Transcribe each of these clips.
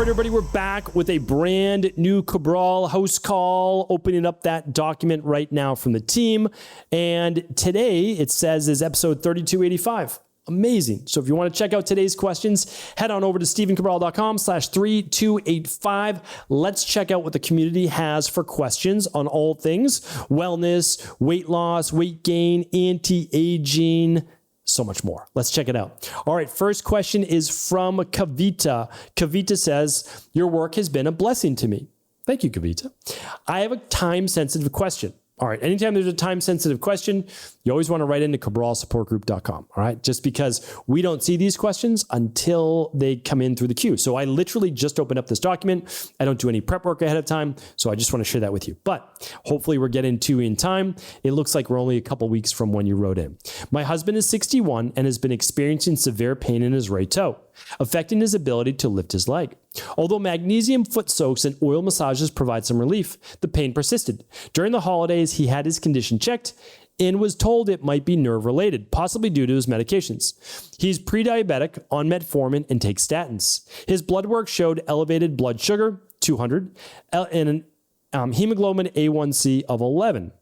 right, everybody, we're back with a brand new Cabral HouseCall, opening up that document right now from the team. And today it says is episode 3285. Amazing. So if you want to check out today's questions, head on over to stephencabral.com/3285. Let's check out what the community has for questions on all things wellness, weight loss, weight gain, anti-aging, so much more. Let's check it out. All right, first question is from Kavita. Kavita says, your work has been a blessing to me. Thank you, Kavita. I have a time-sensitive question. All right, anytime there's a time-sensitive question, you always want to write into cabralsupportgroup.com, all right? Just because we don't see these questions until they come in through the queue. So I literally just opened up this document. I don't do any prep work ahead of time, so I just want to share that with you. But hopefully we're getting to in time. It looks like we're only a couple weeks from when you wrote in. My husband is 61 and has been experiencing severe pain in his right toe, affecting his ability to lift his leg. Although magnesium foot soaks and oil massages provide some relief, the pain persisted. During the holidays, he had his condition checked and was told it might be nerve-related, possibly due to his medications. He's pre-diabetic, on metformin, and takes statins. His blood work showed elevated blood sugar, 200, and hemoglobin A1C of 11.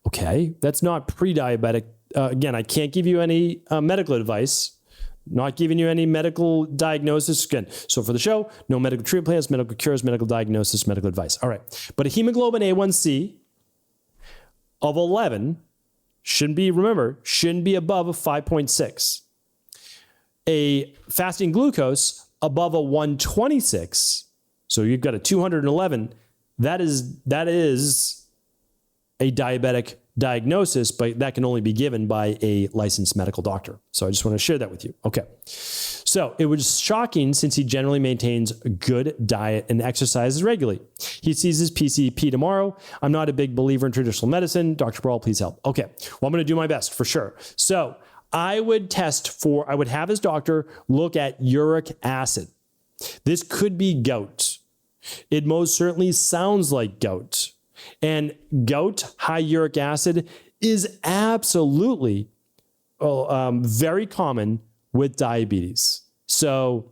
Okay, that's not pre-diabetic. Again, I can't give you any medical advice. Not giving you any medical diagnosis. Again, so for the show, no medical treatment plans, medical cures, medical diagnosis, medical advice. All right. But a hemoglobin A1C of 11 shouldn't be above a 5.6. A fasting glucose above a 126. So you've got a 211. That is a diabetic diagnosis, but that can only be given by a licensed medical doctor. So I just want to share that with you. Okay. So it was shocking since he generally maintains a good diet and exercises regularly. He sees his PCP tomorrow. I'm not a big believer in traditional medicine. Dr. Cabral, please help. Okay. Well, I'm going to do my best for sure. So I would have his doctor look at uric acid. This could be gout. It most certainly sounds like gout. And gout, high uric acid, is absolutely very common with diabetes. So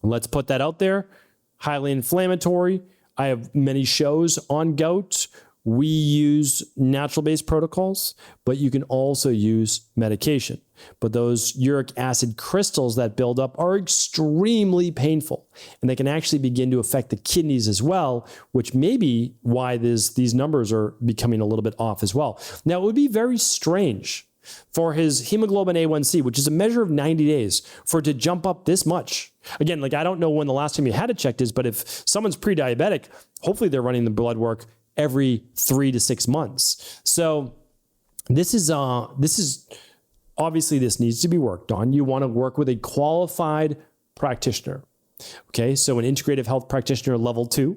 let's put that out there. Highly inflammatory. I have many shows on gout. We use natural-based protocols, but you can also use medication. But those uric acid crystals that build up are extremely painful, and they can actually begin to affect the kidneys as well, which may be why these numbers are becoming a little bit off as well. Now, it would be very strange for his hemoglobin A1C, which is a measure of 90 days, for it to jump up this much. Again, I don't know when the last time you had it checked is, but if someone's pre-diabetic, hopefully they're running the blood work every 3 to 6 months. So this is obviously this needs to be worked on. You want to work with a qualified practitioner. Okay. So an integrative health practitioner level 2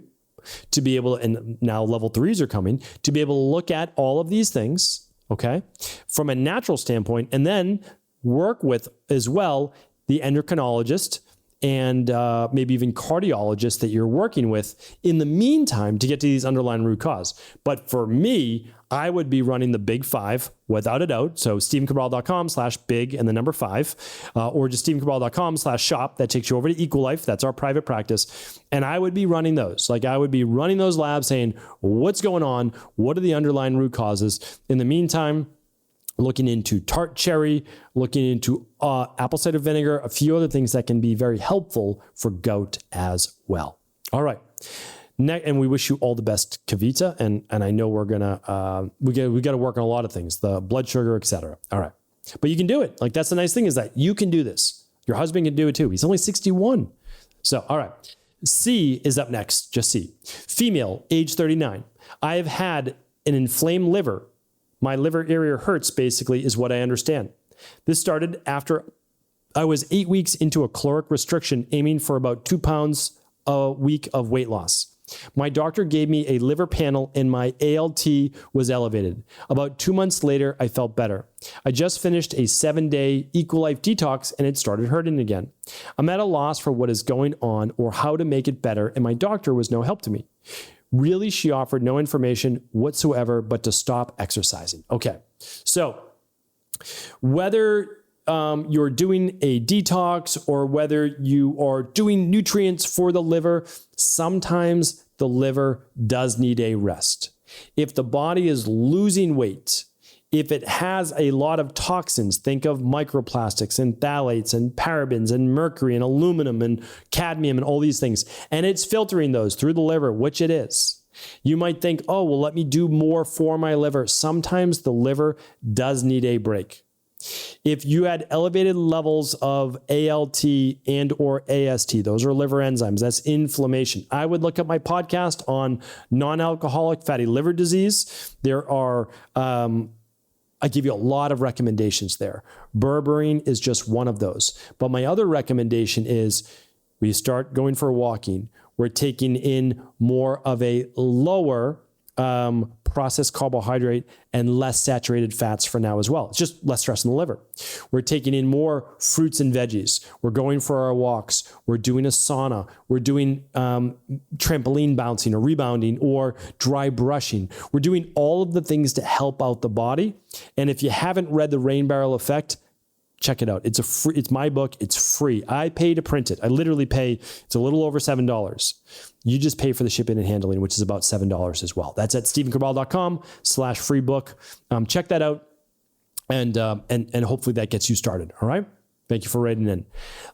to be able, and now level 3s are coming, to be able to look at all of these things. Okay. From a natural standpoint, and then work with as well the endocrinologist and maybe even cardiologists that you're working with in the meantime to get to these underlying root cause. But for me, I would be running the big 5 without a doubt. So stephencabral.com/big and the number 5, or just stephencabral.com/shop. That takes you over to Equalife. That's our private practice. And I would be running those. I would be running those labs saying, what's going on? What are the underlying root causes? In the meantime, looking into tart cherry, looking into apple cider vinegar, a few other things that can be very helpful for gout as well. All right. And we wish you all the best, Kavita. And I know we're going to, we got to work on a lot of things, the blood sugar, et cetera. All right. But you can do it. That's the nice thing is that you can do this. Your husband can do it too. He's only 61. So, all right. C is up next. Just C. Female, age 39. I have had an inflamed liver. My liver area hurts, basically, is what I understand. This started after I was 8 weeks into a caloric restriction, aiming for about 2 pounds a week of weight loss. My doctor gave me a liver panel and my ALT was elevated. About 2 months later, I felt better. I just finished a 7-day Equalife detox and it started hurting again. I'm at a loss for what is going on or how to make it better, and my doctor was no help to me. Really, she offered no information whatsoever but to stop exercising. Okay, so whether you're doing a detox or whether you are doing nutrients for the liver, sometimes the liver does need a rest. If the body is losing weight, if it has a lot of toxins, think of microplastics and phthalates and parabens and mercury and aluminum and cadmium and all these things, and it's filtering those through the liver, which it is. You might think, oh, well, let me do more for my liver. Sometimes the liver does need a break. If you had elevated levels of ALT and or AST, those are liver enzymes, that's inflammation. I would look at my podcast on non-alcoholic fatty liver disease. There are, I give you a lot of recommendations there. Berberine is just one of those. But my other recommendation is we start going for walking. We're taking in more of a lower processed carbohydrate and less saturated fats for now as well. It's just less stress in the liver. We're taking in more fruits and veggies. We're going for our walks. We're doing a sauna. We're doing trampoline bouncing or rebounding or dry brushing. We're doing all of the things to help out the body. And if you haven't read The Rain Barrel Effect, check it out. It's my book. It's free. I pay to print it. I literally pay, it's a little over $7. You just pay for the shipping and handling, which is about $7 as well. That's at stephencabral.com/free book. Check that out. And hopefully that gets you started. All right. Thank you for writing in.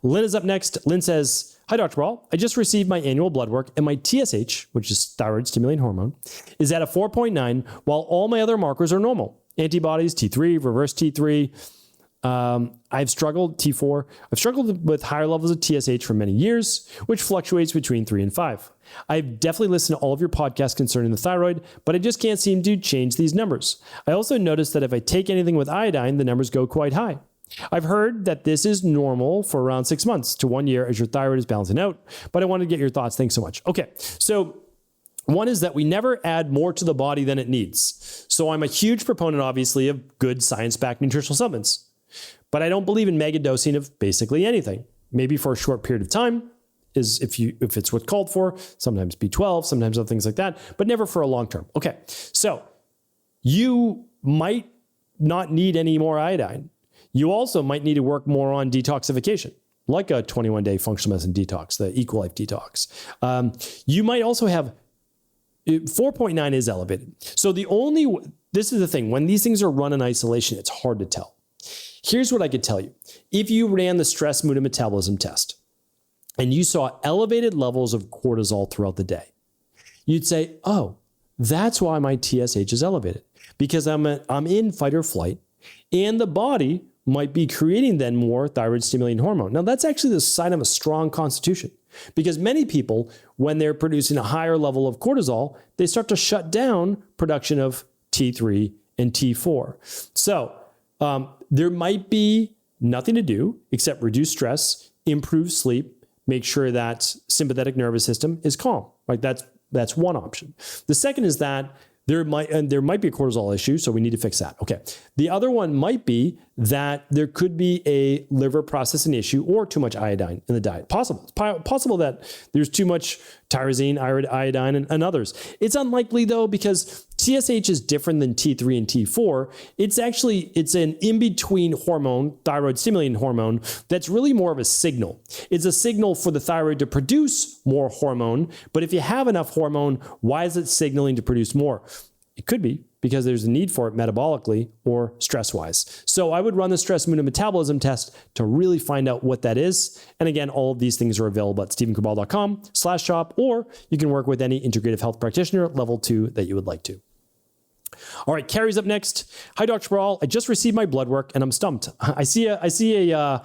Lynn is up next. Lynn says, hi, Dr. Cabral. I just received my annual blood work and my TSH, which is thyroid stimulating hormone, is at a 4.9 while all my other markers are normal. Antibodies, T3, reverse T3. I've struggled, T4. I've struggled with higher levels of TSH for many years, which fluctuates between 3 and 5. I've definitely listened to all of your podcasts concerning the thyroid, but I just can't seem to change these numbers. I also noticed that if I take anything with iodine, the numbers go quite high. I've heard that this is normal for around 6 months to 1 year as your thyroid is balancing out, but I wanted to get your thoughts. Thanks so much. Okay, so one is that we never add more to the body than it needs. So I'm a huge proponent, obviously, of good science-backed nutritional supplements. But I don't believe in mega dosing of basically anything. Maybe for a short period of time is if it's what's called for, sometimes B12, sometimes other things like that, but never for a long term. Okay, so you might not need any more iodine. You also might need to work more on detoxification, like a 21-day functional medicine detox, the Equalife detox. You might also have 4.9 is elevated. So this is the thing, when these things are run in isolation, it's hard to tell. Here's what I could tell you. If you ran the stress, mood, and metabolism test and you saw elevated levels of cortisol throughout the day, you'd say, oh, that's why my TSH is elevated, because I'm in fight or flight, and the body might be creating then more thyroid stimulating hormone. Now, that's actually the sign of a strong constitution, because many people, when they're producing a higher level of cortisol, they start to shut down production of T3 and T4. So, there might be nothing to do except reduce stress, improve sleep, make sure that sympathetic nervous system is calm. Right? That's one option. The second is that there might be a cortisol issue, so we need to fix that. Okay. The other one might be that there could be a liver processing issue or too much iodine in the diet. Possible. It's possible that there's too much tyrosine, iodine, and others. It's unlikely though, because TSH is different than T3 and T4. It's an in-between hormone, thyroid stimulating hormone, that's really more of a signal. It's a signal for the thyroid to produce more hormone, but if you have enough hormone, why is it signaling to produce more? It could be because there's a need for it metabolically or stress-wise. So I would run the stress, mood, and metabolism test to really find out what that is. And again, all of these things are available at stephencabral.com/shop, or you can work with any integrative health practitioner level 2 that you would like to. All right, Carrie's up next. Hi, Dr. Cabral. I just received my blood work and I'm stumped. I see a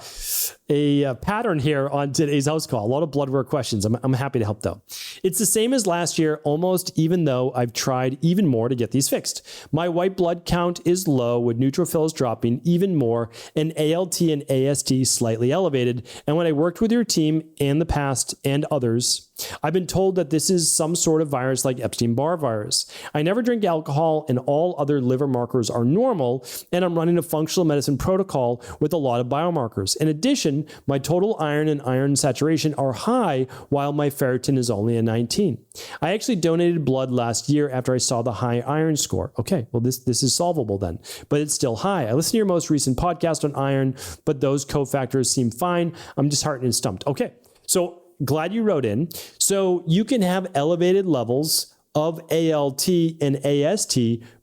pattern here on today's house call. A lot of blood work questions. I'm happy to help though. It's the same as last year, almost, even though I've tried even more to get these fixed. My white blood count is low with neutrophils dropping even more and ALT and AST slightly elevated. And when I worked with your team in the past and others, I've been told that this is some sort of virus like Epstein-Barr virus. I never drink alcohol and all other liver markers are normal, and I'm running a functional medicine protocol with a lot of biomarkers. In addition, addition, my total iron and iron saturation are high while my ferritin is only a 19. I actually donated blood last year after I saw the high iron score. Okay, well, this is solvable then, but it's still high. I listened to your most recent podcast on iron, but those cofactors seem fine. I'm disheartened and stumped. Okay, so glad you wrote in. So you can have elevated levels of ALT and AST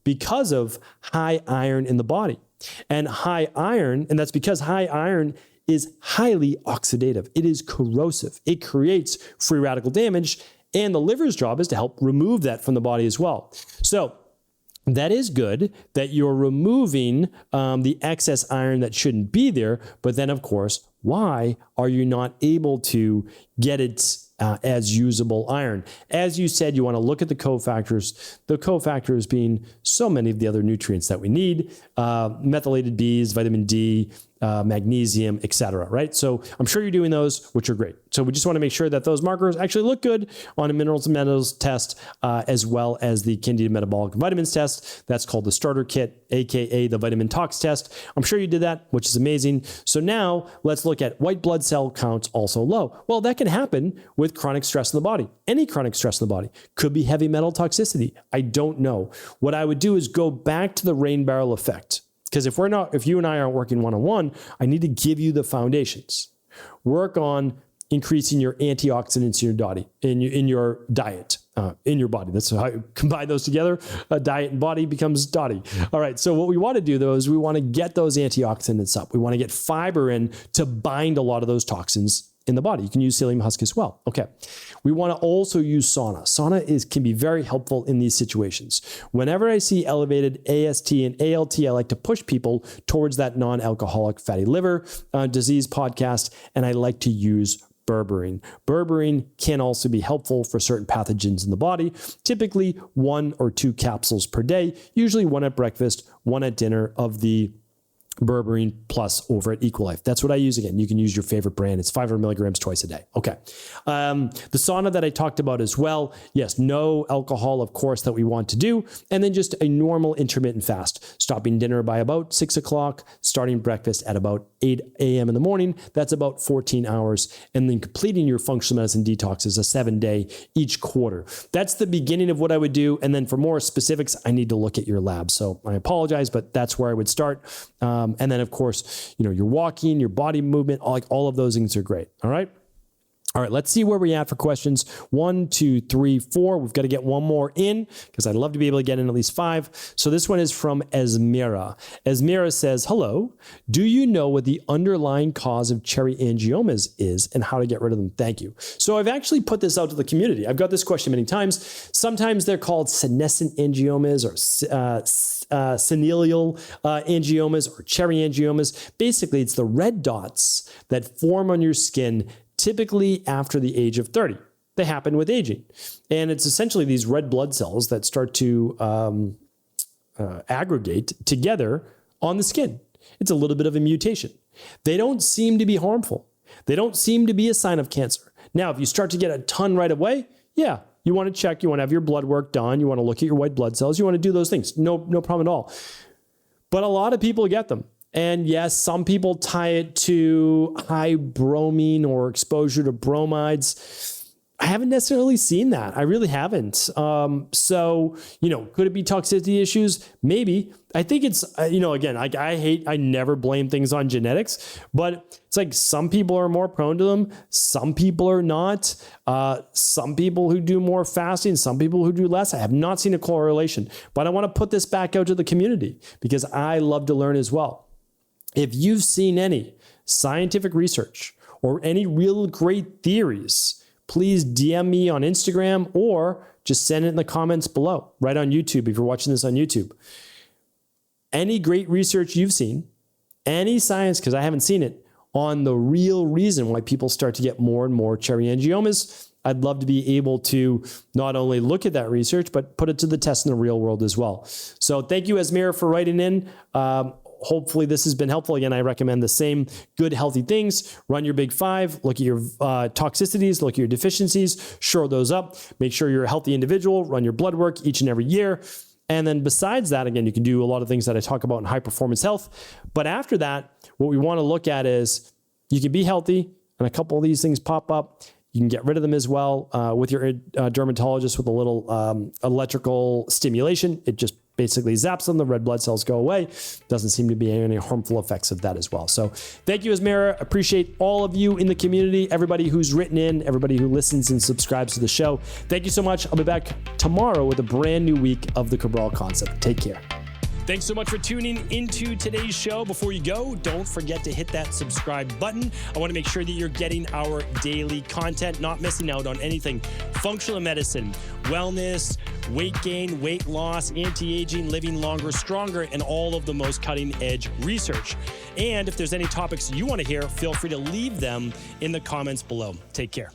because of high iron in the body. And high iron, and that's because high iron is highly oxidative. It is corrosive. It creates free radical damage, and the liver's job is to help remove that from the body as well. So that is good that you're removing the excess iron that shouldn't be there, but then of course, why are you not able to get it as usable iron? As you said, you want to look at the cofactors being so many of the other nutrients that we need, methylated Bs, vitamin D, magnesium, etc. Right? So I'm sure you're doing those, which are great. So we just want to make sure that those markers actually look good on a minerals and metals test, as well as the Candida metabolic vitamins test. That's called the starter kit, aka the vitamin tox test. I'm sure you did that, which is amazing. So now let's look at white blood cell counts also low. Well, that can happen with chronic stress in the body. Any chronic stress in the body. Could be heavy metal toxicity. I don't know. What I would do is go back to the rain barrel effect. Because if you and I aren't working one-on-one, I need to give you the foundations. Work on increasing your antioxidants in your diet, in your body. That's how you combine those together. Diet and body becomes dotty. All right. So what we want to do though is we want to get those antioxidants up. We want to get fiber in to bind a lot of those toxins in the body. You can use psyllium husk as well. Okay. We want to also use sauna. Sauna can be very helpful in these situations. Whenever I see elevated AST and ALT, I like to push people towards that non-alcoholic fatty liver disease podcast, and I like to use berberine. Berberine can also be helpful for certain pathogens in the body, typically 1 or 2 capsules per day, usually 1 at breakfast, 1 at dinner of the berberine plus over at Equalife. That's what I use. Again, you can use your favorite brand. It's 500 milligrams twice a day. Okay. The sauna that I talked about as well. Yes, no alcohol, of course, that we want to do. And then just a normal intermittent fast, stopping dinner by about 6 o'clock, starting breakfast at about 8 a.m. in the morning. That's about 14 hours. And then completing your functional medicine detox is a 7-day each quarter. That's the beginning of what I would do. And then for more specifics, I need to look at your lab. So I apologize, but that's where I would start. And then of course, your walking, your body movement, all of those things are great. All right. All right, let's see where we're at for questions. 1, 2, 3, 4. We've got to get one more in because I'd love to be able to get in at least 5. So this one is from Esmira. Esmira says, hello, do you know what the underlying cause of cherry angiomas is and how to get rid of them? Thank you. So I've actually put this out to the community. I've got this question many times. Sometimes they're called senescent angiomas or senile angiomas or cherry angiomas. Basically, it's the red dots that form on your skin typically after the age of 30. They happen with aging. And it's essentially these red blood cells that start to aggregate together on the skin. It's a little bit of a mutation. They don't seem to be harmful. They don't seem to be a sign of cancer. Now, if you start to get a ton right away, yeah, you want to check, you want to have your blood work done, you want to look at your white blood cells, you want to do those things. No problem at all. But a lot of people get them. And yes, some people tie it to high bromine or exposure to bromides. I haven't necessarily seen that. I really haven't. So, could it be toxicity issues? Maybe. I think it's, again, I never blame things on genetics, but it's like some people are more prone to them. Some people are not. Some people who do more fasting, some people who do less. I have not seen a correlation, but I want to put this back out to the community because I love to learn as well. If you've seen any scientific research or any real great theories, please DM me on Instagram or just send it in the comments below, right on YouTube if you're watching this on YouTube. Any great research you've seen, any science, because I haven't seen it, on the real reason why people start to get more and more cherry angiomas, I'd love to be able to not only look at that research, but put it to the test in the real world as well. So thank you, Esmira, for writing in. Hopefully this has been helpful. Again, I recommend the same good, healthy things. Run your big 5, look at your toxicities, look at your deficiencies, shore those up, make sure you're a healthy individual, run your blood work each and every year. And then besides that, again, you can do a lot of things that I talk about in high performance health. But after that, what we want to look at is you can be healthy and a couple of these things pop up. You can get rid of them as well with your dermatologist with a little electrical stimulation. It just basically zaps them. The red blood cells go away. Doesn't seem to be any harmful effects of that as well. So thank you, Asmara. Appreciate all of you in the community, everybody who's written in, everybody who listens and subscribes to the show. Thank you so much. I'll be back tomorrow with a brand new week of the Cabral Concept. Take care. Thanks so much for tuning into today's show. Before you go, don't forget to hit that subscribe button. I want to make sure that you're getting our daily content, not missing out on anything functional medicine, wellness, weight gain, weight loss, anti-aging, living longer, stronger, and all of the most cutting-edge research. And if there's any topics you want to hear, feel free to leave them in the comments below. Take care.